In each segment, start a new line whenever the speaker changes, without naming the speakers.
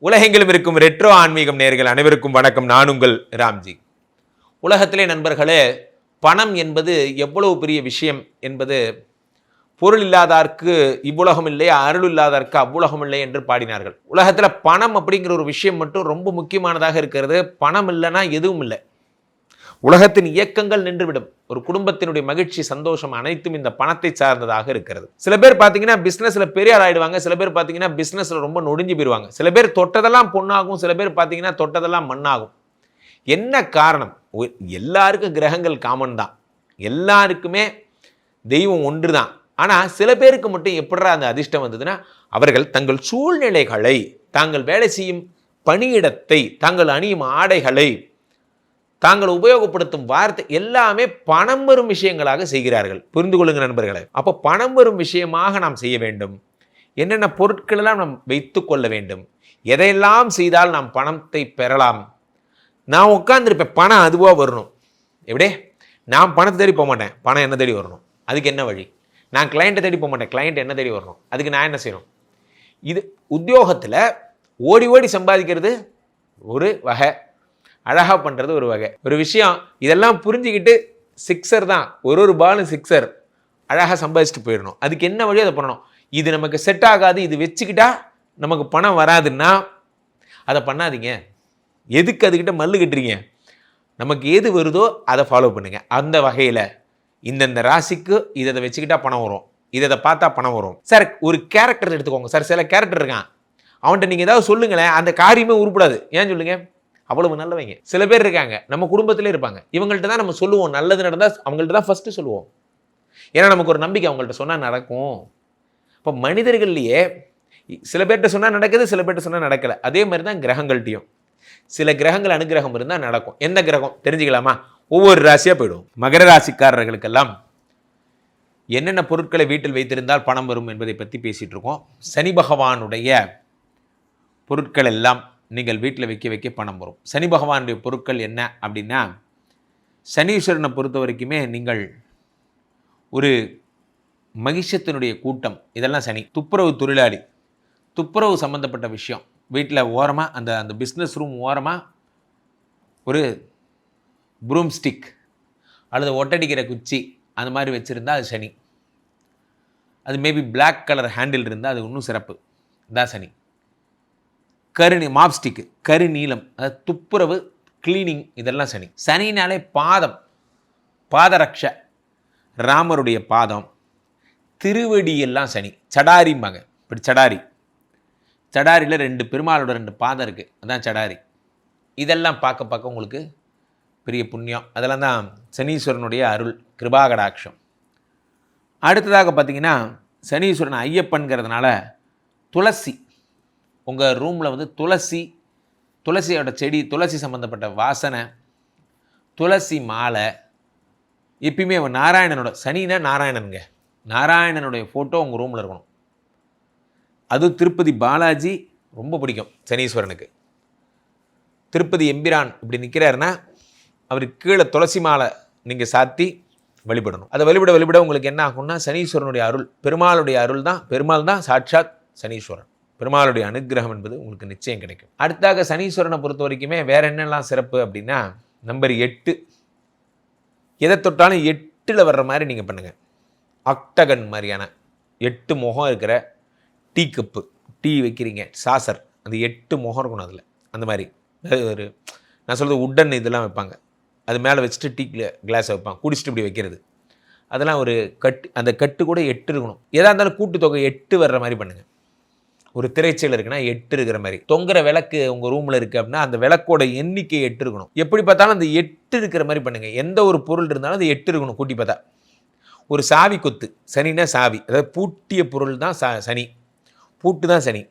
உலகெங்கிலும் இருக்கும் ரெட்ரோ ஆன்மீகம் நேயர்கள் அனைவருக்கும் வணக்கம். நான் உங்கள் ராம்ஜி. உலகத்திலே நண்பர்களே, பணம் என்பது எவ்வளவு பெரிய விஷயம் என்பது பொருள் இல்லாதார்க்கு இவ்வுலகம் இல்லை, அருள் இல்லாதார்க்கு அவ்வுலகம் இல்லை என்று பாடினார்கள். உலகத்தில் பணம் அப்படிங்கிற ஒரு விஷயம் மட்டும் ரொம்ப முக்கியமானதாக இருக்கிறது. பணம் இல்லைன்னா எதுவும் இல்லை. உலகத்தின் இயக்கங்கள் நின்றுவிடும். ஒரு குடும்பத்தினுடைய மகிழ்ச்சி, சந்தோஷம் அனைத்தும் இந்த பணத்தை சார்ந்ததாக இருக்கிறது. சில பேர் பார்த்தீங்கன்னா பிஸ்னஸ்ல பெரியார் ஆயிடுவாங்க, சில பேர் பார்த்தீங்கன்னா பிஸ்னஸ்ல ரொம்ப நொடிஞ்சு போயிடுவாங்க. சில பேர் தொட்டதெல்லாம் பொண்ணாகும், சில பேர் பார்த்தீங்கன்னா தொட்டதெல்லாம் மண்ணாகும். என்ன காரணம்? எல்லாருக்கும் கிரகங்கள் காமன் தான், எல்லாருக்குமே தெய்வம் ஒன்று தான். ஆனால் சில பேருக்கு மட்டும் எப்படா அந்த அதிர்ஷ்டம் வந்ததுன்னா, அவர்கள் தங்கள் சூழ்நிலைகளை, தாங்கள் வேலை செய்யும் பணியிடத்தை, தாங்கள் அணியும் ஆடைகளை, தாங்கள் உபயோகப்படுத்தும் வார்த்தை எல்லாமே பணம் வரும் விஷயங்களாக செய்கிறார்கள். புரிந்து கொள்ளுங்க நண்பர்களே. அப்போ பணம் வரும் விஷயமாக நாம் செய்ய வேண்டும். என்னென்ன பொருட்களெல்லாம் நாம் வைத்து கொள்ள வேண்டும், எதையெல்லாம் செய்தால் நாம் பணத்தை பெறலாம். நான் உட்காந்துருப்பேன், பணம் அதுவாக வரணும். எப்படியே நான் பணத்தை தேடி போக மாட்டேன், பணம் என்ன தேடி வரணும். அதுக்கு என்ன வழி? நான் கிளைண்ட்டை தேடி போக மாட்டேன், கிளைண்ட் என்ன தேடி வரணும். அதுக்கு நான் என்ன செய்யணும்? இது உத்தியோகத்தில் ஓடி ஓடி சம்பாதிக்கிறது ஒரு வகை, அழகாக பண்ணுறது ஒரு வகை. ஒரு விஷயம் இதெல்லாம் புரிஞ்சுக்கிட்டு சிக்ஸர் தான், ஒரு பாலும் சிக்ஸர், அழகாக சம்பாதிச்சுட்டு போயிடணும். அதுக்கு என்ன வழியோ அதை பண்ணணும். இது நமக்கு செட் ஆகாது, இது வச்சுக்கிட்டா நமக்கு பணம் வராதுன்னா அதை பண்ணாதீங்க. எதுக்கு அதுக்கிட்ட மல்லு கட்டுறீங்க? நமக்கு எது வருதோ அதை ஃபாலோ பண்ணுங்க. அந்த வகையில் இந்தந்த ராசிக்கு இதை வச்சுக்கிட்டா பணம் வரும், இதை பார்த்தா பணம் வரும். சார் ஒரு கேரக்டர் எடுத்துக்கோங்க சார். சில கேரக்டர் இருக்கான், அவன்கிட்ட நீங்கள் ஏதாவது சொல்லுங்களேன், அந்த காரியமே உருப்படாது. ஏன் சொல்லுங்க? அவ்வளவு நல்லவங்க. சில பேர் இருக்காங்க, நம்ம குடும்பத்திலே இருப்பாங்க, இவங்கள்ட்ட தான் நம்ம சொல்லுவோம். நல்லது நடந்தால் அவங்கள்ட்ட தான் ஃபஸ்ட்டு சொல்லுவோம். ஏன்னா நமக்கு ஒரு நம்பிக்கை, அவங்கள்ட்ட சொன்னால் நடக்கும். இப்போ மனிதர்கள்லையே சில பேர்கிட்ட சொன்னால் நடக்குது, சில பேர்கிட்ட சொன்னால் நடக்கலை. அதே மாதிரி தான் கிரகங்கள்ட்டையும். சில கிரகங்கள் அனுகிரகம் இருந்தால் நடக்கும். எந்த கிரகம் தெரிஞ்சுக்கலாமா? ஒவ்வொரு ராசியாக போயிடும். மகர ராசிக்காரர்களுக்கெல்லாம் என்னென்ன பொருட்களை வீட்டில் வைத்திருந்தால் பணம் வரும் என்பதை பற்றி பேசிகிட்டு இருக்கோம். சனி பகவானுடைய பொருட்கள் எல்லாம் நீங்கள் வீட்டில் வைக்க பணம் வரும். சனி பகவானுடைய பொருட்கள் என்ன அப்படின்னா, சனீஸ்வரனை பொறுத்த வரைக்குமே நீங்கள் ஒரு மகிஷத்தினுடைய கூட்டம், இதெல்லாம் சனி. துப்புரவு தொழிலாளி, துப்புரவு சம்மந்தப்பட்ட விஷயம் வீட்டில் ஓரமாக அந்த பிஸ்னஸ் ரூம் ஓரமாக ஒரு ப்ரூம் ஸ்டிக் அல்லது ஒட்டடிக்கிற குச்சி அந்த மாதிரி வச்சுருந்தா அது சனி. அது மேபி பிளாக் கலர் ஹேண்டில் இருந்தால் அது இன்னும் சிறப்பு. இதான் சனி. மாப்ஸ்டிக்கு, கருநீலம், அதாவது துப்புரவு, கிளீனிங், இதெல்லாம் சனி. சனினாலே பாதம், பாதரக்ஷ, ராமருடைய பாதம், திருவடி எல்லாம் சனி. சடாரிம்பாங்க. இப்படி சடாரியில் 2 பெருமாளோட 2 பாதம் இருக்குது, அதுதான் சடாரி. இதெல்லாம் பார்க்க உங்களுக்கு பெரிய புண்ணியம். அதெல்லாம் தான் சனீஸ்வரனுடைய அருள், கிருபாகடாட்சம். அடுத்ததாக பார்த்தீங்கன்னா, சனீஸ்வரன் ஐயப்பன்கிறதுனால துளசி, உங்கள் ரூமில் வந்து துளசியோட செடி, துளசி சம்மந்தப்பட்ட வாசனை, துளசி மாலை, எப்பயுமே நாராயணனோட, சனினா நாராயணனுங்க, நாராயணனுடைய ஃபோட்டோ உங்கள் ரூமில் இருக்கணும். அதுவும் திருப்பதி பாலாஜி ரொம்ப பிடிக்கும் சனீஸ்வரனுக்கு. திருப்பதி எம்பிரான் இப்படி நிற்கிறாருன்னா அவருக்கு கீழே துளசி மாலை நீங்கள் சாத்தி வழிபடணும். அதை வழிபட உங்களுக்கு என்ன ஆகும்னா, சனீஸ்வரனுடைய அருள், பெருமாளுடைய அருள் தான், பெருமாள் தான் சாட்சாத் சனீஸ்வரன். பெருமாளுடைய அனுகிரகம் என்பது உங்களுக்கு நிச்சயம் கிடைக்கும். அடுத்தாக சனீஸ்வரனை பொறுத்த வரைக்குமே வேறு என்னெல்லாம் சிறப்பு அப்படின்னா, நம்பர் 8, எதை தொட்டாலும் 8ல் வர்ற மாதிரி நீங்கள் பண்ணுங்கள். அக்டகன் மாதிரியான 8 முகம் இருக்கிற டீ கப்பு, டீ வைக்கிறீங்க, சாசர், அந்த 8 முகம் இருக்கணும் அதில். அந்த மாதிரி ஒரு, நான் சொல்கிறது உட்டன் இதெல்லாம் வைப்பாங்க, அது மேலே வச்சுட்டு டீ கிளாஸை வைப்பாங்க, குடிச்சிட்டு இப்படி வைக்கிறது. அதெல்லாம் ஒரு கட்டு, அந்த கட்டு கூட 8 இருக்கணும். எதாக இருந்தாலும் கூட்டுத்தொகை 8 வர்ற மாதிரி பண்ணுங்கள். ஒரு திரைச்சல் இருக்குன்னா 8 இருக்கிற மாதிரி. தொங்குற விளக்கு உங்கள் ரூமில் இருக்குது அப்படின்னா அந்த விளக்கோட எண்ணிக்கை 8 இருக்கணும். எப்படி பார்த்தாலும் அந்த 8 இருக்கிற மாதிரி பண்ணுங்கள். எந்த ஒரு பொருள் இருந்தாலும் அது 8 இருக்கணும் கூட்டி பார்த்தா. ஒரு சாவி கொத்து, சனினா சாவி, அதாவது பூட்டிய பொருள் தான் சனி, பூட்டு தான் சனி.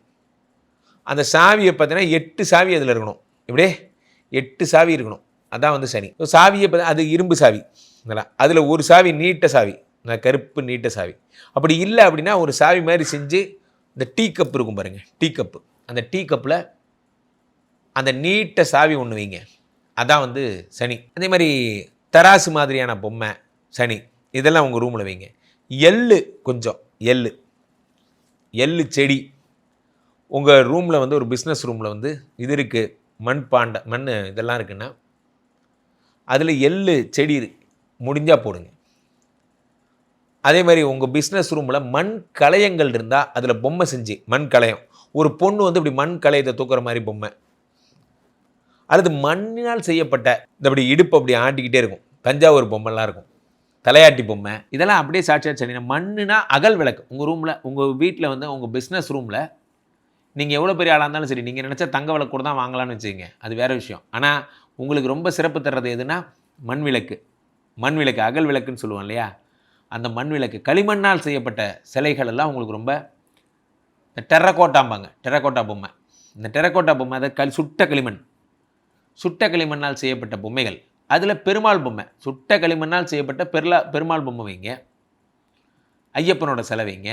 அந்த சாவியை பார்த்தீங்கன்னா 8 சாவி அதில் இருக்கணும். இப்படியே 8 சாவி இருக்கணும், அதான் வந்து சனி. சாவியை பார்த்தா அது இரும்பு சாவி, இதெல்லாம் அதில் ஒரு சாவி நீட்ட சாவி, கருப்பு நீட்ட சாவி. அப்படி இல்லை அப்படின்னா ஒரு சாவி மாதிரி செஞ்சு, இந்த டீ கப் இருக்கும் பாருங்கள், டீ கப்பு, அந்த டீ கப்பில் அந்த நீட்ட சாவி ஒன்று வைங்க, அதான் வந்து சனி. அதே மாதிரி தராசு மாதிரியான பொம்மை சனி, இதெல்லாம் உங்கள் ரூமில் வைங்க. எள்ளு, கொஞ்சம் எள்ளு செடி உங்கள் ரூமில் வந்து ஒரு பிஸ்னஸ் ரூமில் வந்து இது இருக்குது, மண் இதெல்லாம் இருக்குன்னா அதில் எள்ளு செடி முடிஞ்சால் போடுங்க. அதே மாதிரி உங்கள் பிஸ்னஸ் ரூமில் மண் கலையங்கள் இருந்தால் அதில் பொம்மை செஞ்சு, மண் கலையம், ஒரு பொண்ணு வந்து இப்படி மண் கலையத்தை தூக்குற மாதிரி பொம்மை, அல்லது மண்ணினால் செய்யப்பட்ட இந்த அப்படி இடுப்பு அப்படி ஆட்டிக்கிட்டே இருக்கும், தஞ்சாவூர் பொம்மைலாம் இருக்கும், தலையாட்டி பொம்மை, இதெல்லாம் அப்படியே சாட்சியாக சொன்னீங்கன்னா மண்ணுனா அகல் விளக்கு. உங்கள் ரூமில், உங்கள் வீட்டில் வந்து உங்கள் பிஸ்னஸ் ரூமில் நீங்கள் எவ்வளோ பெரிய ஆளாக இருந்தாலும் சரி, நீங்கள் நினச்சா தங்க விளக்கு கூட தான் வாங்கலாம்னு வச்சுக்கோங்க, அது வேறு விஷயம். ஆனால் உங்களுக்கு ரொம்ப சிறப்பு தர்றது எதுனா மண் விளக்கு. மண் விளக்கு, அகல் விளக்குன்னு சொல்லுவோம் இல்லையா, அந்த மண் விளக்கு. களிமண்ணால் செய்யப்பட்ட சிலைகள் எல்லாம் உங்களுக்கு ரொம்ப, இந்த டெரக்கோட்டாம்பாங்க, டெரக்கோட்டா பொம்மை, இந்த டெரக்கோட்டா பொம்மை அதை சுட்ட களிமண், சுட்ட களிமண்ணால் செய்யப்பட்ட பொம்மைகள். அதில் பெருமாள் பொம்மை, சுட்ட களிமண்ணால் செய்யப்பட்ட பெருமாள் பொம்மை வைங்க, ஐயப்பனோட சிலை வைங்க.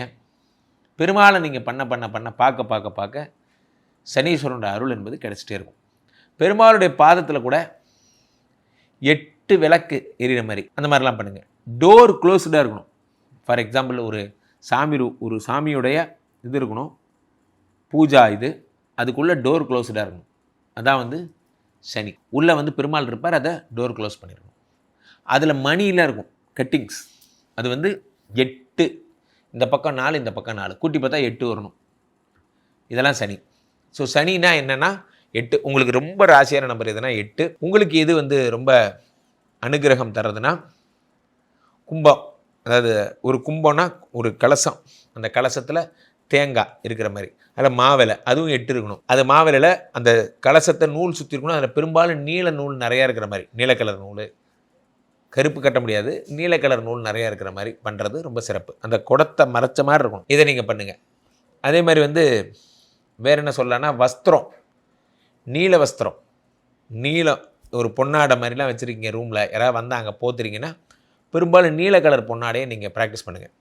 பெருமாளை நீங்கள் பண்ண பார்க்க சனீஸ்வரனோட அருள் என்பது கிடச்சிட்டே இருக்கும். பெருமாளுடைய பாதத்தில் கூட 8 விளக்கு எரிகிற மாதிரி அந்த மாதிரிலாம் பண்ணுங்கள். டோர் க்ளோஸ்டாக இருக்கணும். ஃபார் எக்ஸாம்பிள் ஒரு சாமியுடைய இது இருக்கணும், பூஜா இது, அதுக்குள்ளே டோர் க்ளோஸ்டாக இருக்கணும். அதான் வந்து சனி. உள்ளே வந்து பெருமாள் இருப்பார், அதை டோர் க்ளோஸ் பண்ணிடணும். அதில் மணிலாம் இருக்கும், கட்டிங்ஸ், அது வந்து 8, இந்த பக்கம் 4, இந்த பக்கம் 4, கூட்டி பார்த்தா 8 வரணும். இதெல்லாம் சனி. ஸோ சனினா என்னென்னா 8. உங்களுக்கு ரொம்ப ராசியான நம்பர் எதுனா 8. உங்களுக்கு எது வந்து ரொம்ப அனுகிரகம் தர்றதுன்னா கும்பம். அதாவது ஒரு கும்பம்னா ஒரு கலசம், அந்த கலசத்தில் தேங்காய் இருக்கிற மாதிரி, அதில் மாவிலை, அதுவும் 8 இருக்கணும். அது மாவிலையில் அந்த கலசத்தை நூல் சுற்றி இருக்கணும். அதில் பெரும்பாலும் நீல நூல் நிறையா இருக்கிற மாதிரி, நீல கலர் நூல், கருப்பு கட்ட முடியாது, நீல கலர் நூல் நிறையா இருக்கிற மாதிரி பண்ணுறது ரொம்ப சிறப்பு. அந்த குடத்தை மறைச்ச மாதிரி இருக்கணும். இதை நீங்கள் பண்ணுங்கள். அதே மாதிரி வந்து வேறு என்ன சொல்லலான்னா வஸ்திரம், நீல வஸ்திரம், நீலம், ஒரு பொன்னாடை மாதிரிலாம் வச்சுருக்கீங்க ரூமில், யாராவது வந்தால் போத்துறீங்கன்னா பெரும்பாலும் நீல கலர் பொன்னாடையே நீங்கள் ப்ராக்டிஸ் பண்ணுங்கள்.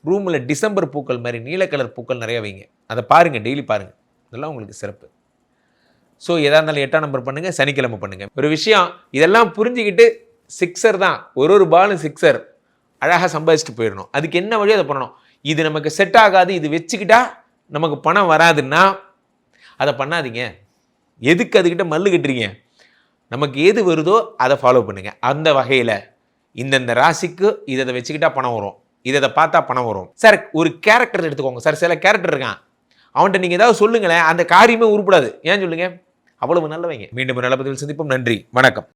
ரூமில் டிசம்பர் பூக்கள் மாதிரி நீல கலர் பூக்கள் நிறையா வைங்க. அதை பாருங்கள், டெய்லி பாருங்கள், இதெல்லாம் உங்களுக்கு சிறப்பு. ஸோ எதாக இருந்தாலும் 8ஆம் நம்பர் பண்ணுங்கள், சனிக்கிழமை பண்ணுங்கள். ஒரு விஷயம், இதெல்லாம் புரிஞ்சுக்கிட்டு சிக்ஸர் தான், ஒரு பாலும் சிக்ஸர் அழகாக சம்பாதிச்சுட்டு போயிடணும். அதுக்கு என்ன வழியோ அதை பண்ணணும். இது நமக்கு செட் ஆகாது, இது வச்சுக்கிட்டா நமக்கு பணம் வராதுன்னா அதை பண்ணாதீங்க. எதுக்கு அதுக்கிட்ட மல்லு கட்டுறீங்க? நமக்கு எது வருதோ அதை ஃபாலோ பண்ணுங்கள். அந்த வகையில் இந்தந்த ராசிக்கு இதை வச்சுக்கிட்டா பணம் வரும், இதை பார்த்தா பணம் வரும். சார் ஒரு கேரக்டர் எடுத்துக்கோங்க சார், சில கேரக்டர் இருக்கான், அவன்கிட்ட நீங்கள் ஏதாவது சொல்லுங்களேன், அந்த காரியமே உருப்படாது. ஏன் சொல்லுங்கள்? அவ்வளவு நல்லவங்க. மீண்டும் ஒரு நல்ல பதிவில் சந்திப்போம். நன்றி, வணக்கம்.